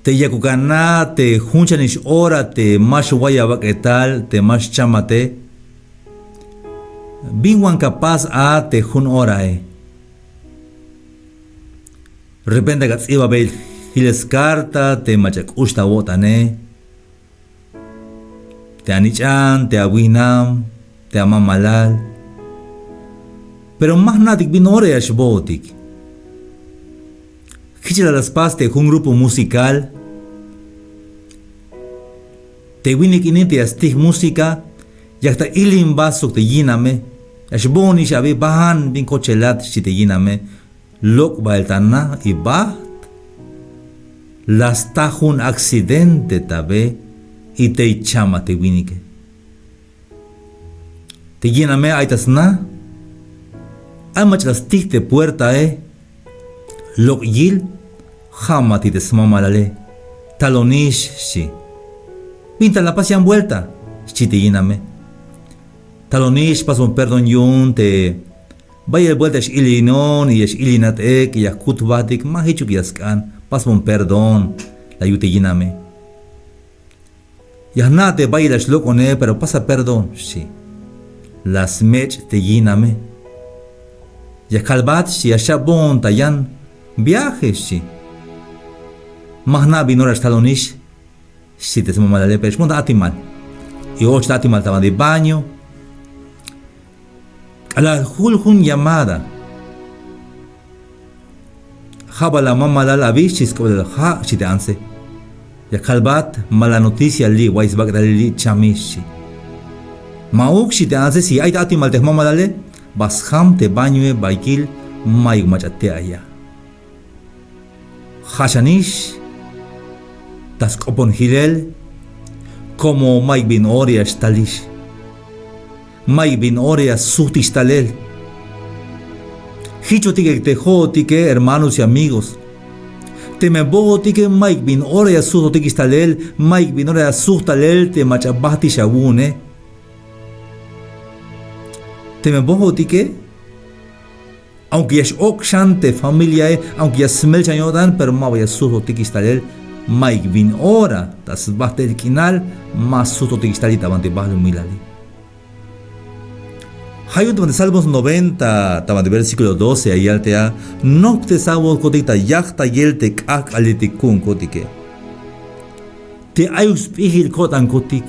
te yacucaná, te junchanish hora, te más guayaba que tal, te más chamate. Binguan capaz a te jun hora repente gats iba bel hiles carta, te machak usta wotane. Te anichan, te aguinam, te amamalal. Pero más natik bin hora botik. Hichila las pas te un grupo musical. Te winik ininte astig música, yakta ilim basuk te yiname. Ashboni shabe bahan bin kochelat si te yiname. Lok baeltana y baht. Las tajun accidente tabe y te chama te winike. Te yiname aitas na. Ay mach las tig te puerta Lok yil jamati te smamalale. Talonish si. Pinta la pasian vuelta. Si te yiname. Talonish pas un perdon yun te. Vaya vuelta es ilinon y es ilinat que ya kutbatik mahichuk yaskan. Pas un perdón. La yu te yiname. Ya na te vaya las locone pero pasa perdón. Si. Las mech te yiname. Ya kalbat si asha bon tayan. Viajes si. Mahna binora talonish. Si te se malale pero es atimal. Y ocho atimal estaba de baño. A la hulhun llamada. Jaba la mamá la bichis con el ha si te anse. Ya kalbat mala noticia li wais bagdali chamishi. Mauk si te anse si hay atimal te mamá dale. Basham te baño baikil mayug machate allá. Hashanish. Tas kopon hilel. Como Mike bin Oria stalish. Mike bin Oria sutistalel. Hicho tique te jotique, hermanos y amigos. Te me bojo tique Mike bin Oria sutistalel. Mike bin Oria sutistalel te machabati shabune. Te me bojo tique. Aunque ya es okshante familia, aunque ya smel chayodan, pero ma voy a sutistalel. Mike bin Ora, tas bahte el kinal, más sutistalita bante bahlu milali. Hayun de Salmos 90, taban de versículo 12, ahí altea, no te sabo kotita yakta yelte kak alitikun kotike. Te ayus pihil kotan kotik.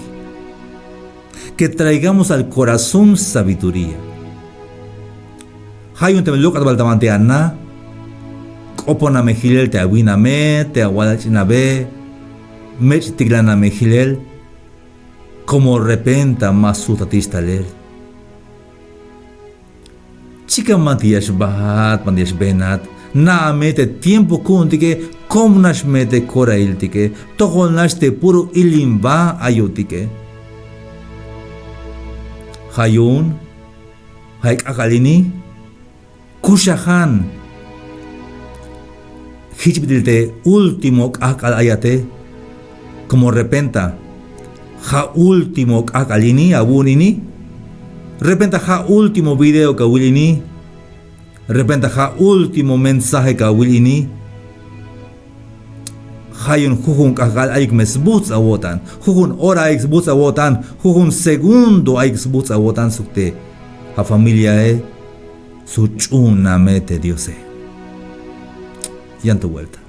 Que traigamos al corazón sabiduría. Hayun te melukat baltamante anna, kopona mejilel te aguiname, te agualachinabe, mech tiglana mejilel, como repenta más sutatistalel. Chica Matías Bahat, Matías Benat, na mete tiempo kuntike, como nas mete cora iltike, tojo nas te puro ilimba ayotike. Hayun, haik akalini, kushahan, hichbidilte último akal ayate, como repenta, ha último akalini, abunini, repenta ha último video que wilini. Repenta ha último mensaje que wilini. Hayun jujun kakal aik mesbuts awotan. Jujun hora aik sbuts awotan. Jujun segundo aik sbuts awotan sukte. Ha familia su chuna mete Dios. Y en tu vuelta.